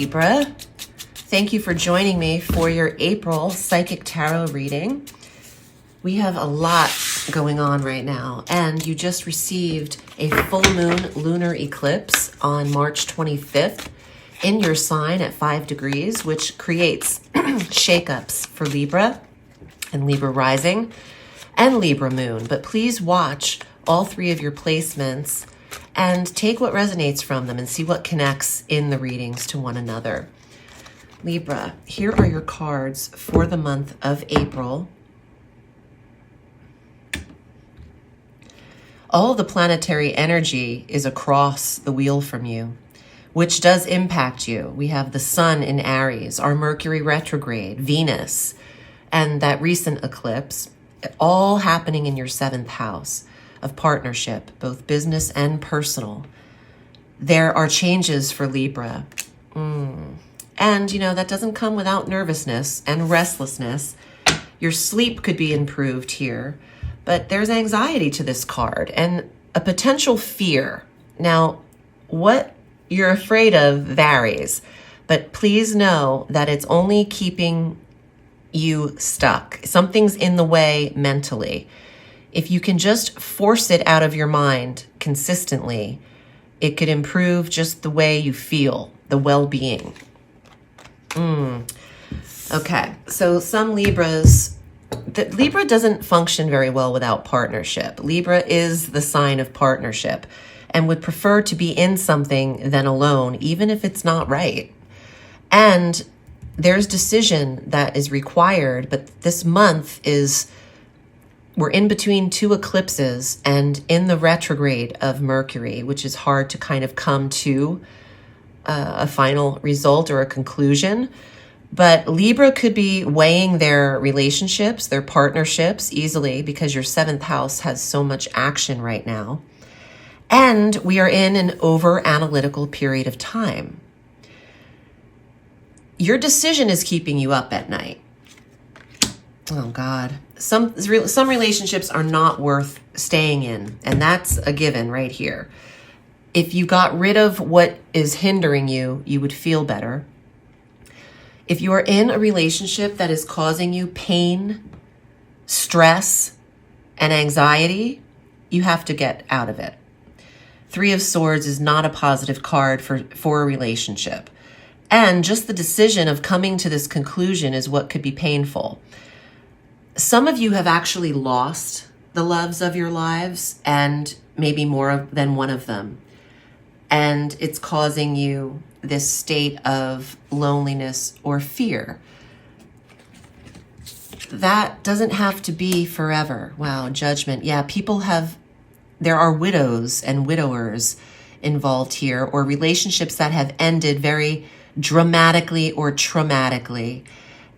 Libra. Thank you for joining me for your April Psychic Tarot reading. We have a lot going on right now, and you just received a full moon lunar eclipse on March 25th in your sign at 5 degrees, which creates shakeups for Libra and Libra rising and Libra moon. But please watch all three of your placements and take what resonates from them and see what connects in the readings to one another. Libra, here are your cards for the month of April. All the planetary energy is across the wheel from you, which does impact you. We have the Sun in Aries, our Mercury retrograde, Venus, and that recent eclipse, all happening in your 7th house of partnership, both business and personal. There are changes for Libra. And, that doesn't come without nervousness and restlessness. Your sleep could be improved here, but there's anxiety to this card and a potential fear. Now, what you're afraid of varies, but please know that it's only keeping you stuck. Something's in the way mentally. If you can just force it out of your mind consistently, it could improve just the way you feel, the well-being. Okay, so some Libras, Libra doesn't function very well without partnership. Libra is the sign of partnership and would prefer to be in something than alone, even if it's not right. And there's decision that is required, but this month we're in between two eclipses and in the retrograde of Mercury, which is hard to kind of come to a final result or a conclusion. But Libra could be weighing their relationships, their partnerships easily because your 7th house has so much action right now. And we are in an over-analytical period of time. Your decision is keeping you up at night. Oh, God. Some relationships are not worth staying in, and that's a given right here. If you got rid of what is hindering you, you would feel better. If you are in a relationship that is causing you pain, stress, and anxiety, you have to get out of it. 3 of Swords is not a positive card for a relationship. And just the decision of coming to this conclusion is what could be painful. Some of you have actually lost the loves of your lives, and maybe more than one of them. And it's causing you this state of loneliness or fear. That doesn't have to be forever. Wow, Judgment. Yeah, there are widows and widowers involved here, or relationships that have ended very dramatically or traumatically.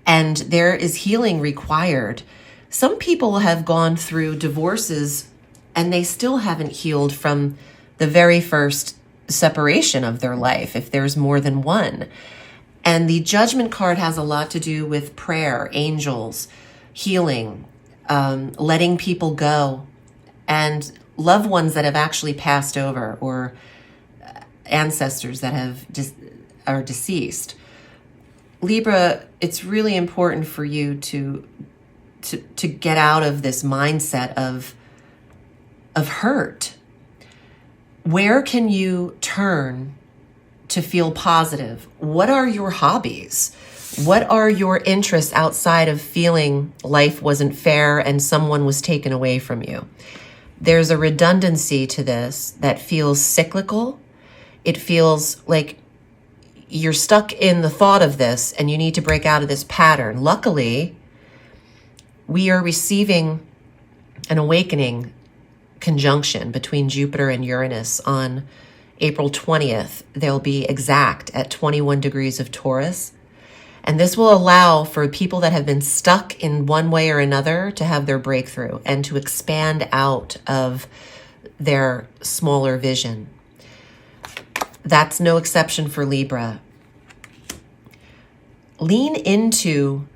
And there is healing required. Some people have gone through divorces and they still haven't healed from the very first separation of their life, if there's more than one. And the Judgment card has a lot to do with prayer, angels, healing, letting people go, and loved ones that have actually passed over, or ancestors that are deceased. Libra, it's really important for you to get out of this mindset of hurt. Where can you turn to feel positive? What are your hobbies? What are your interests outside of feeling life wasn't fair and someone was taken away from you? There's a redundancy to this that feels cyclical. It feels like you're stuck in the thought of this and you need to break out of this pattern. Luckily, we are receiving an awakening conjunction between Jupiter and Uranus on April 20th. They'll be exact at 21 degrees of Taurus. And this will allow for people that have been stuck in one way or another to have their breakthrough and to expand out of their smaller vision. That's no exception for Libra. Lean into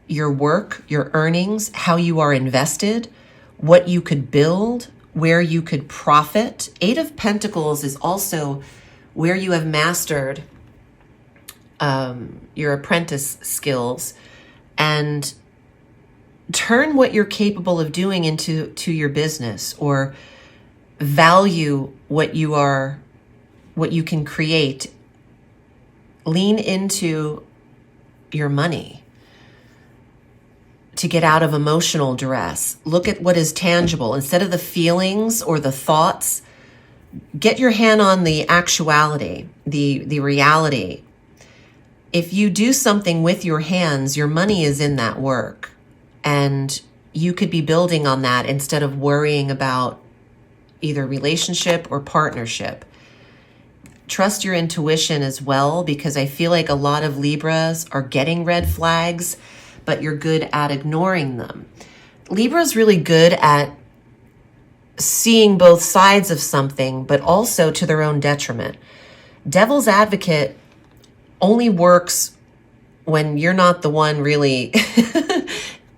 your work, your earnings, how you are invested, what you could build, where you could profit. 8 of Pentacles is also where you have mastered your apprentice skills, and turn what you're capable of doing into your business, or value what you can create. Lean into your money to get out of emotional duress. Look at what is tangible instead of the feelings or the thoughts. Get your hand on the actuality, the reality. If you do something with your hands, your money is in that work, and you could be building on that instead of worrying about either relationship or partnership. Trust your intuition as well, because I feel like a lot of Libras are getting red flags, but you're good at ignoring them. Libra's really good at seeing both sides of something, but also to their own detriment. Devil's advocate only works when you're not the one really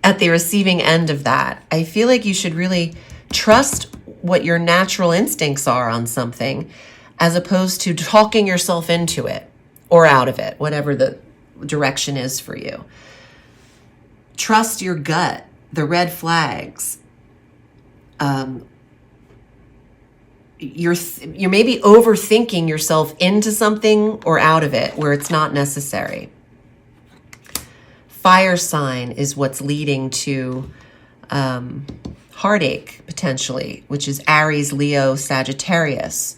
at the receiving end of that. I feel like you should really trust what your natural instincts are on something, as opposed to talking yourself into it or out of it, whatever the direction is for you. Trust your gut, the red flags. You're maybe overthinking yourself into something or out of it where it's not necessary. Fire sign is what's leading to heartache, potentially, which is Aries, Leo, Sagittarius.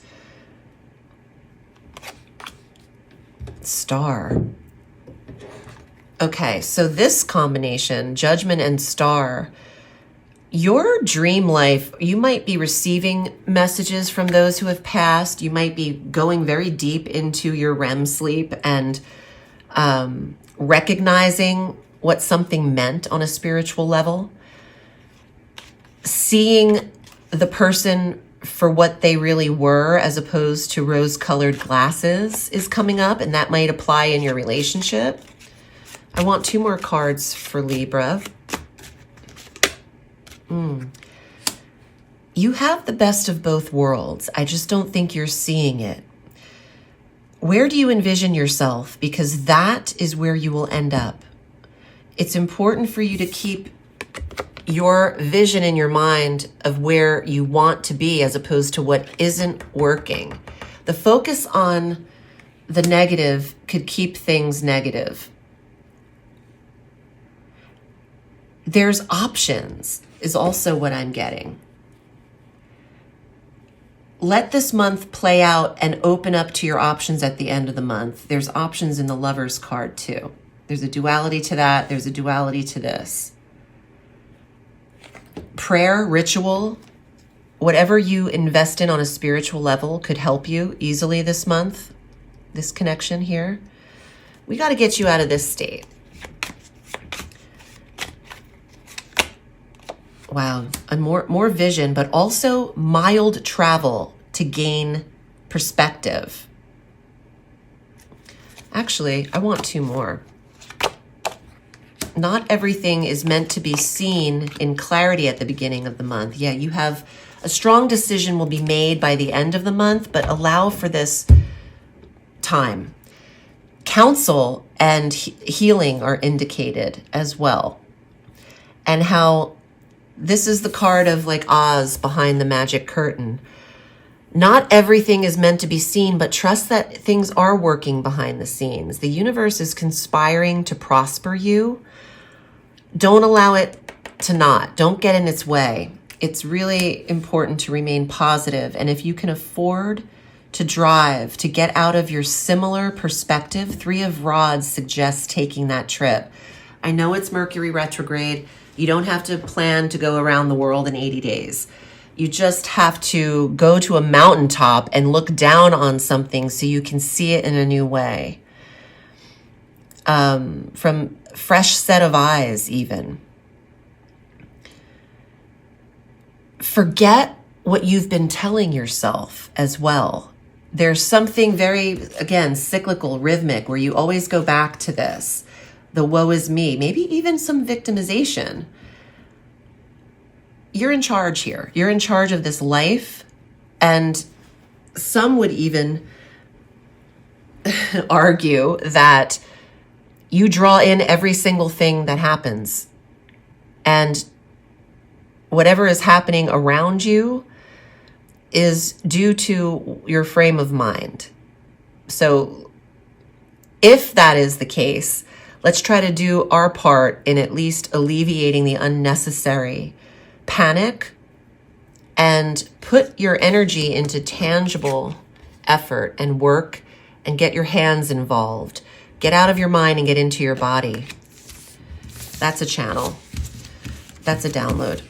Star. Okay, so this combination, Judgment and Star, your dream life, you might be receiving messages from those who have passed. You might be going very deep into your REM sleep and recognizing what something meant on a spiritual level. Seeing the person for what they really were, as opposed to rose-colored glasses, is coming up, and that might apply in your relationship. I want 2 more cards for Libra. You have the best of both worlds. I just don't think you're seeing it. Where do you envision yourself? Because that is where you will end up. It's important for you to keep your vision in your mind of where you want to be, as opposed to what isn't working. The focus on the negative could keep things negative. There's options, is also what I'm getting. Let this month play out and open up to your options at the end of the month. There's options in the Lover's card too. There's a duality to that. There's a duality to this. Prayer, ritual, whatever you invest in on a spiritual level could help you easily this month. This connection here. We got to get you out of this state. Wow, and more vision, but also mild travel to gain perspective. Actually, I want 2 more. Not everything is meant to be seen in clarity at the beginning of the month. Yeah, you have a strong decision will be made by the end of the month, but allow for this time. Counsel and healing are indicated as well. And how this is the card of like Oz behind the magic curtain. Not everything is meant to be seen, but trust that things are working behind the scenes. The universe is conspiring to prosper you. Don't allow it to not. Don't get in its way. It's really important to remain positive. And if you can afford to drive, to get out of your similar perspective, 3 of Rods suggests taking that trip. I know it's Mercury retrograde. You don't have to plan to go around the world in 80 days. You just have to go to a mountaintop and look down on something so you can see it in a new way. From fresh set of eyes, even. Forget what you've been telling yourself as well. There's something very, again, cyclical, rhythmic, where you always go back to this. The woe is me, maybe even some victimization. You're in charge here. You're in charge of this life. And some would even argue that you draw in every single thing that happens, and whatever is happening around you is due to your frame of mind. So if that is the case, let's try to do our part in at least alleviating the unnecessary panic and put your energy into tangible effort and work and get your hands involved. Get out of your mind and get into your body. That's a channel. That's a download.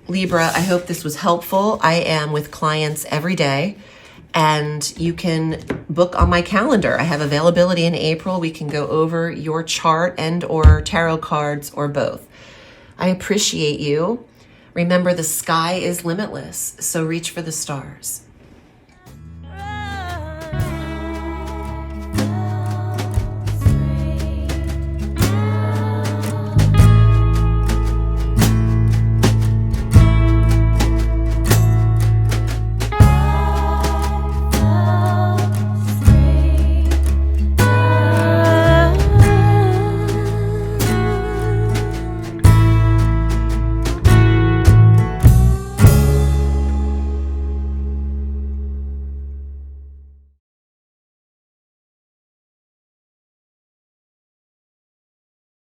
Libra, I hope this was helpful. I am with clients every day, and you can book on my calendar. I have availability in April. We can go over your chart and or tarot cards or both. I appreciate you. Remember, the sky is limitless, so reach for the stars.